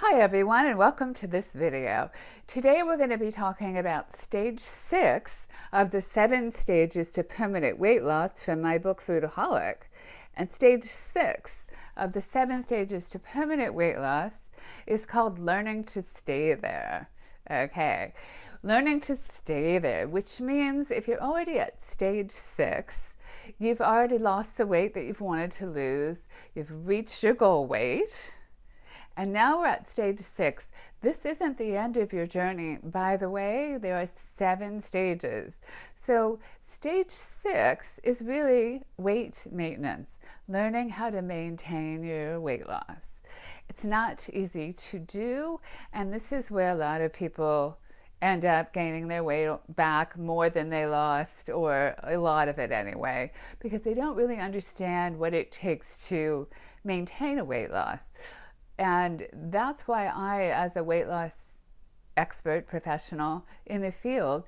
Hi everyone, and welcome to this video. Today we're going to be talking about stage 6 of the 7 stages to permanent weight loss from my book Foodaholic. And stage 6 of the 7 stages to permanent weight loss is called learning to stay there. Okay, learning to stay there, which means if you're already at stage 6, you've already lost the weight that you've wanted to lose, you've reached your goal weight. And now we're at stage 6. This isn't the end of your journey. By the way, there are 7 stages. So stage 6 is really weight maintenance, learning how to maintain your weight loss. It's not easy to do, and this is where a lot of people end up gaining their weight back more than they lost, or a lot of it anyway, because they don't really understand what it takes to maintain a weight loss. And that's why I, as a weight loss expert professional in the field,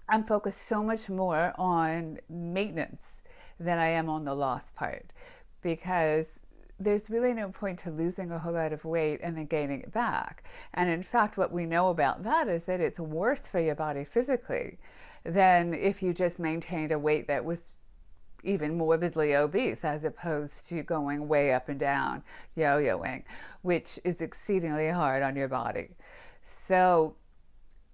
I'm focused so much more on maintenance than I am on the loss part, because there's really no point to losing a whole lot of weight and then gaining it back. And in fact, what we know about that is that it's worse for your body physically than if you just maintained a weight that was even morbidly obese, as opposed to going way up and down, yo-yoing, which is exceedingly hard on your body. So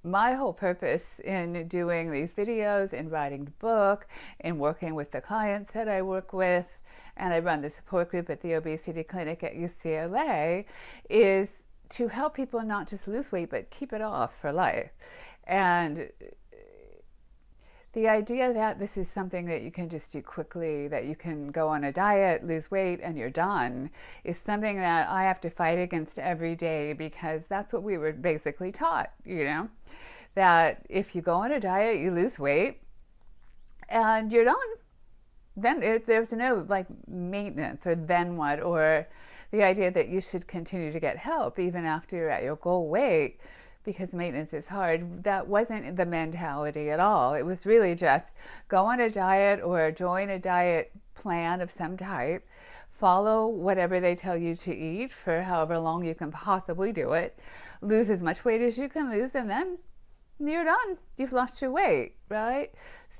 my whole purpose in doing these videos, in writing the book, in working with the clients that I work with, and I run the support group at the Obesity Clinic at UCLA, is to help people not just lose weight, but keep it off for life. And the idea that this is something that you can just do quickly, that you can go on a diet, lose weight, and you're done, is something that I have to fight against every day, because that's what we were basically taught, that if you go on a diet, you lose weight, and you're done. Then there's no maintenance, or then what, or the idea that you should continue to get help even after you're at your goal weight, because maintenance is hard. That wasn't the mentality at all. It was really just go on a diet or join a diet plan of some type, follow whatever they tell you to eat for however long you can possibly do it, lose as much weight as you can lose, and then you're done. You've lost your weight, right?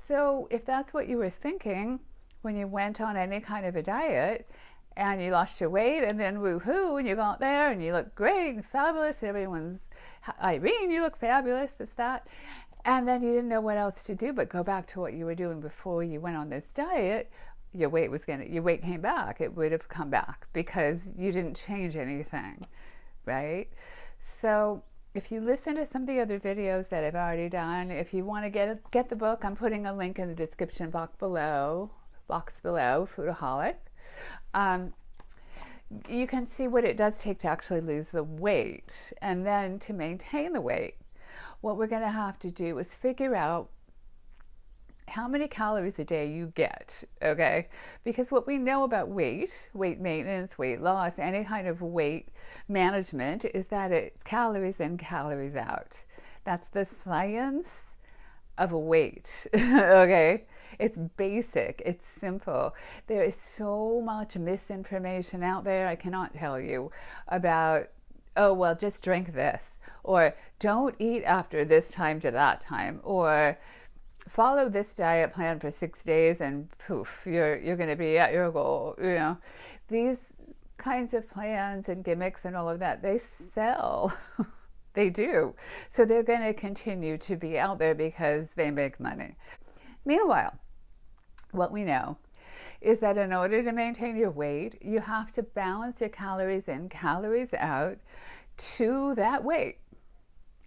So if that's what you were thinking when you went on any kind of a diet, and you lost your weight, and then woohoo, and you got there and you look great and fabulous, and everyone's, Irene, you look fabulous, it's that, and then you didn't know what else to do but go back to what you were doing before you went on this diet, your weight came back. It would have come back because you didn't change anything, right? So if you listen to some of the other videos that I've already done, if you want to get the book, I'm putting a link in the description box below, Foodaholic. You can see what it does take to actually lose the weight. And then to maintain the weight, what we're going to have to do is figure out how many calories a day you get, okay? Because what we know about weight maintenance, weight loss, any kind of weight management, is that it's calories in, calories out. That's the science of a weight, okay? It's basic, it's simple. There is so much misinformation out there, I cannot tell you, about, oh, well, just drink this, or don't eat after this time to that time, or follow this diet plan for 6 days and poof, you're going to be at your goal. These kinds of plans and gimmicks and all of that, they sell. They do. So they're going to continue to be out there because they make money. Meanwhile, what we know is that in order to maintain your weight, you have to balance your calories in, calories out to that weight.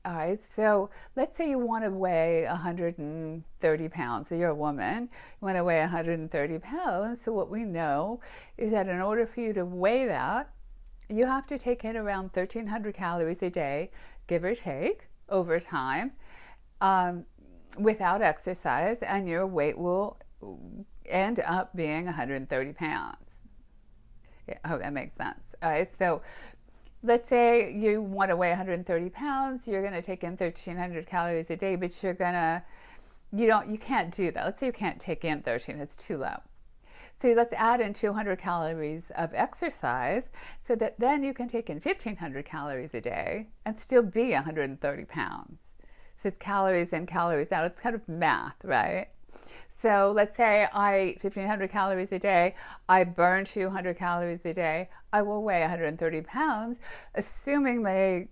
All right, so let's say you want to weigh 130 pounds. So you're a woman, you want to weigh 130 pounds. So what we know is that in order for you to weigh that, you have to take in around 1,300 calories a day, give or take, over time, without exercise, and your weight will end up being 130 pounds. Yeah, I hope that makes sense. All right, so let's say you want to weigh 130 pounds, you're going to take in 1,300 calories a day, but you can't do that. Let's say you can't take in 13, it's too low. So let's add in 200 calories of exercise so that then you can take in 1,500 calories a day and still be 130 pounds. So it's calories in, calories out. It's kind of math, right? So let's say I eat 1,500 calories a day, I burn 200 calories a day, I will weigh 130 pounds, assuming my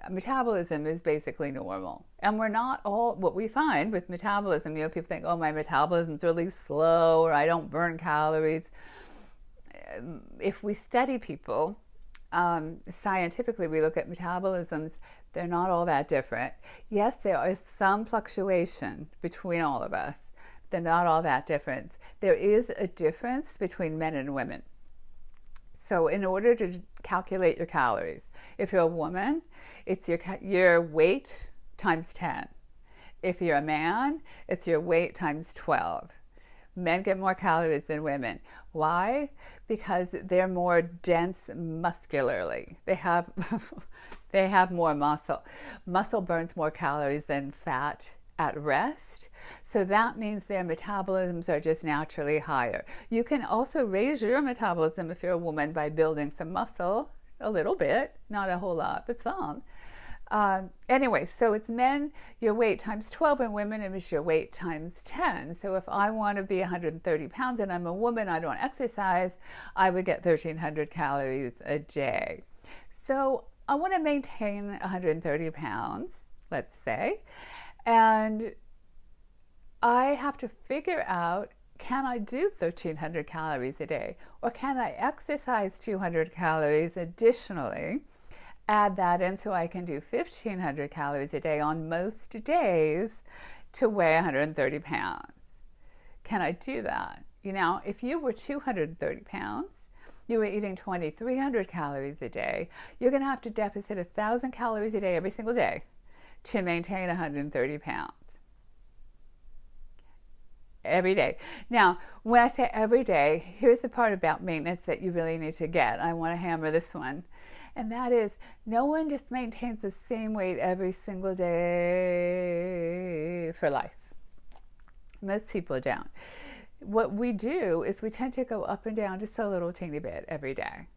metabolism is basically normal. And we're not all, what we find with metabolism, people think, oh, my metabolism's really slow or I don't burn calories. If we study people, scientifically, we look at metabolisms, they're not all that different. Yes, there is some fluctuation between all of us. They're not all that different. There is a difference between men and women. So in order to calculate your calories, if you're a woman, it's your weight times 10. If you're a man, it's your weight times 12. Men get more calories than women. Why? Because they're more dense muscularly. They have they have more muscle. Muscle burns more calories than fat at rest. So that means their metabolisms are just naturally higher. You can also raise your metabolism if you're a woman by building some muscle, a little bit, not a whole lot, but some. Anyway, so it's men, your weight times 12, and women, it was your weight times 10. So if I want to be 130 pounds and I'm a woman, I don't exercise, I would get 1,300 calories a day. So I want to maintain 130 pounds, let's say, and I have to figure out, can I do 1,300 calories a day? Or can I exercise 200 calories additionally? Add that in so I can do 1,500 calories a day on most days to weigh 130 pounds. Can I do that? If you were 230 pounds, you were eating 2,300 calories a day, you're going to have to deficit 1,000 calories a day every single day to maintain 130 pounds. Every day. Now, when I say every day, here's the part about maintenance that you really need to get. I want to hammer this one. And that is, no one just maintains the same weight every single day for life. Most people don't. What we do is we tend to go up and down just a little teeny bit every day.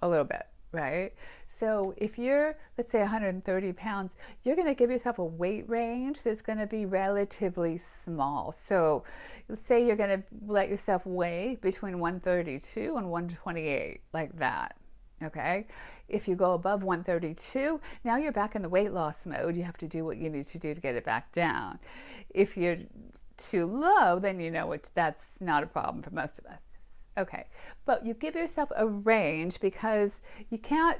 A little bit, right? So if you're, let's say, 130 pounds, you're going to give yourself a weight range that's going to be relatively small. So let's say you're going to let yourself weigh between 132 and 128, like that. Okay? If you go above 132, now you're back in the weight loss mode. You have to do what you need to do to get it back down. If you're too low, then that's not a problem for most of us. Okay, but you give yourself a range because you can't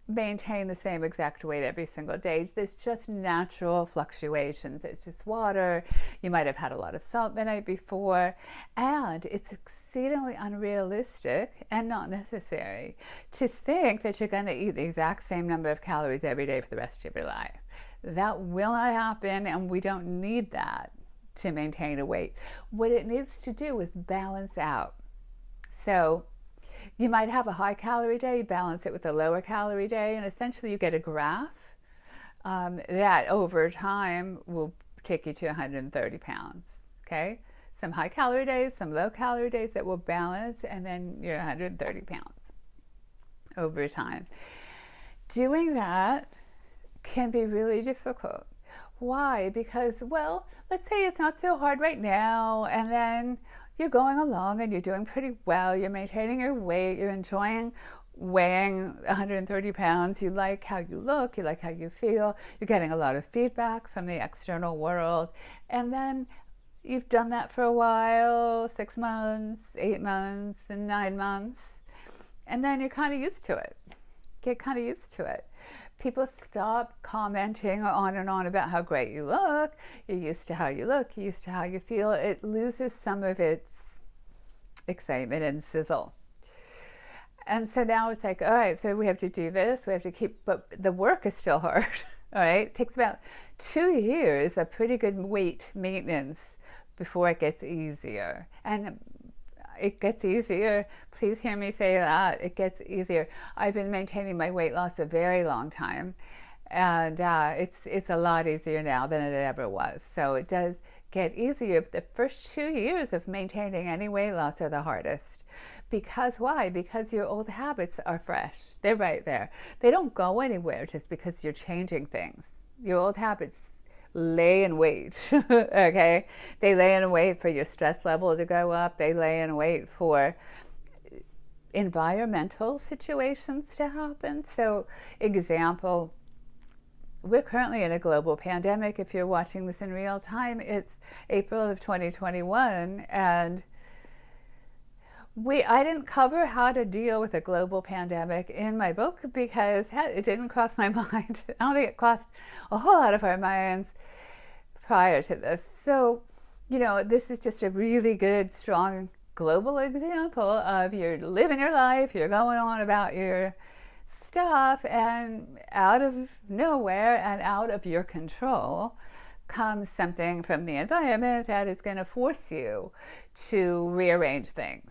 maintain the same exact weight every single day. There's just natural fluctuations. It's just water. You might have had a lot of salt the night before, and it's exceedingly unrealistic and not necessary to think that you're going to eat the exact same number of calories every day for the rest of your life. That will not happen, and we don't need that to maintain a weight. What it needs to do is balance out. So you might have a high calorie day, balance it with a lower calorie day, and essentially you get a graph that over time will take you to 130 pounds. Okay? Some high calorie days, some low calorie days that will balance, and then you're 130 pounds over time. Doing that can be really difficult. Why? Because, well, let's say it's not so hard right now, and then you're going along and you're doing pretty well, you're maintaining your weight, you're enjoying weighing 130 pounds, you like how you look, you like how you feel, you're getting a lot of feedback from the external world, and then you've done that for a while, 6 months, 8 months, and 9 months, and then you're kind of used to it. Get kind of used to it. People stop commenting on and on about how great you look. You're used to how you look, you're used to how you feel. It loses some of its excitement and sizzle. And so now it's like, all right, so we have to do this, we have to keep, but the work is still hard, all right? It takes about 2 years of pretty good weight maintenance before it gets easier. And it gets easier. Please hear me say that. It gets easier. I've been maintaining my weight loss a very long time, and it's a lot easier now than it ever was. So it does get easier. The first 2 years of maintaining any weight loss are the hardest. Because why? Because your old habits are fresh. They're right there. They don't go anywhere just because you're changing things. Your old habits lay in wait, okay? They lay in wait for your stress level to go up. They lay in wait for environmental situations to happen. So, example, we're currently in a global pandemic. If you're watching this in real time, it's April of 2021, and I didn't cover how to deal with a global pandemic in my book because it didn't cross my mind. I don't think it crossed a whole lot of our minds prior to this. So, this is just a really good, strong global example of you're living your life, you're going on about your stuff, and out of nowhere and out of your control comes something from the environment that is going to force you to rearrange things.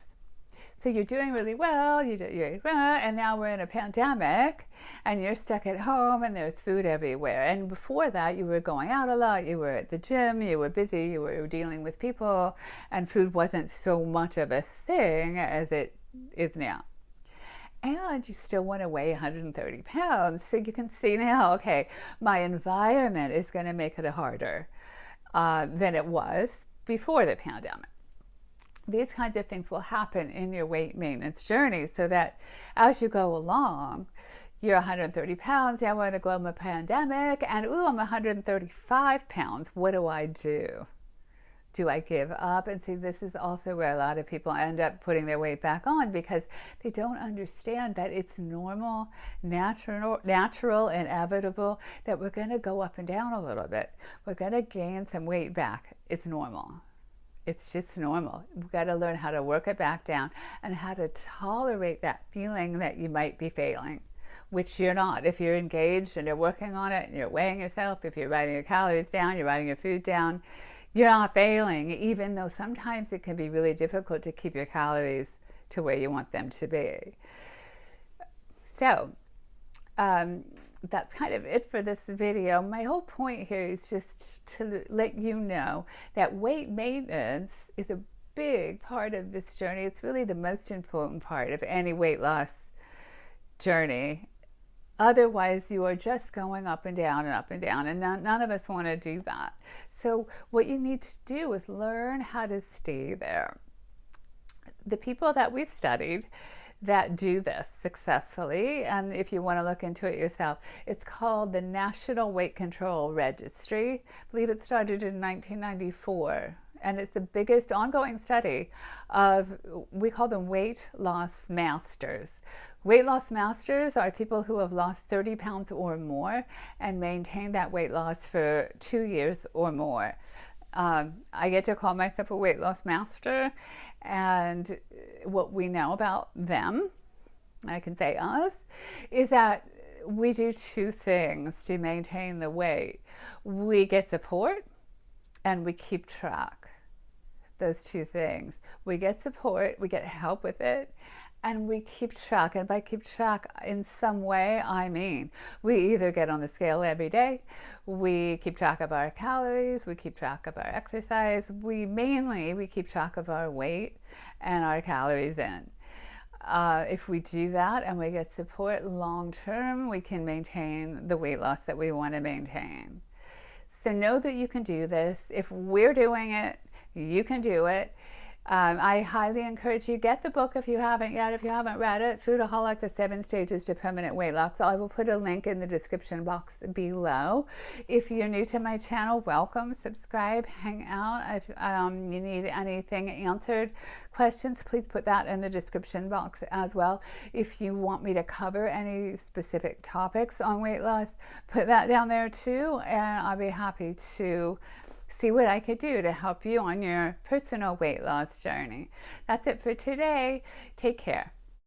So you're doing really well, and now we're in a pandemic and you're stuck at home and there's food everywhere. And before that, you were going out a lot, you were at the gym, you were busy, you were dealing with people, and food wasn't so much of a thing as it is now. And you still want to weigh 130 pounds. So you can see now, okay, my environment is going to make it harder than it was before the pandemic. These kinds of things will happen in your weight maintenance journey, so that as you go along, you're 130 pounds, now we're in a global pandemic, and I'm 135 pounds. What do I do? Do I give up? And see, this is also where a lot of people end up putting their weight back on because they don't understand that it's normal, natural, inevitable, that we're going to go up and down a little bit. We're going to gain some weight back. It's normal. It's just normal. We've got to learn how to work it back down and how to tolerate that feeling that you might be failing, which you're not. If you're engaged and you're working on it and you're weighing yourself, if you're writing your calories down, you're writing your food down, you're not failing, even though sometimes it can be really difficult to keep your calories to where you want them to be. So, that's kind of it for this video. My whole point here is just to let you know that weight maintenance is a big part of this journey. It's really the most important part of any weight loss journey. Otherwise, you are just going up and down and up and down, and none of us want to do that. So what you need to do is learn how to stay there. The people that we've studied that do this successfully, and if you want to look into it yourself, it's called the National Weight Control Registry. I believe it started in 1994, and it's the biggest ongoing study of, we call them weight loss masters. Weight loss masters are people who have lost 30 pounds or more and maintained that weight loss for 2 years or more. I get to call myself a weight loss master, and what we know about them, I can say us, is that we do two things to maintain the weight. We get support and we keep track. Those two things. We get support, we get help with it, and we keep track. And by keep track, in some way, I mean, we either get on the scale every day, we keep track of our calories, we keep track of our exercise, we keep track of our weight and our calories in. If we do that and we get support long term, we can maintain the weight loss that we want to maintain. So know that you can do this. If we're doing it, you can do it. I highly encourage you, get the book if you haven't yet. If you haven't read it, Foodaholic, The 7 Stages to Permanent Weight Loss. I will put a link in the description box below. If you're new to my channel, welcome, subscribe, hang out. If you need anything answered, questions, please put that in the description box as well. If you want me to cover any specific topics on weight loss, put that down there too, and I'll be happy to see what I could do to help you on your personal weight loss journey. That's it for today. Take care.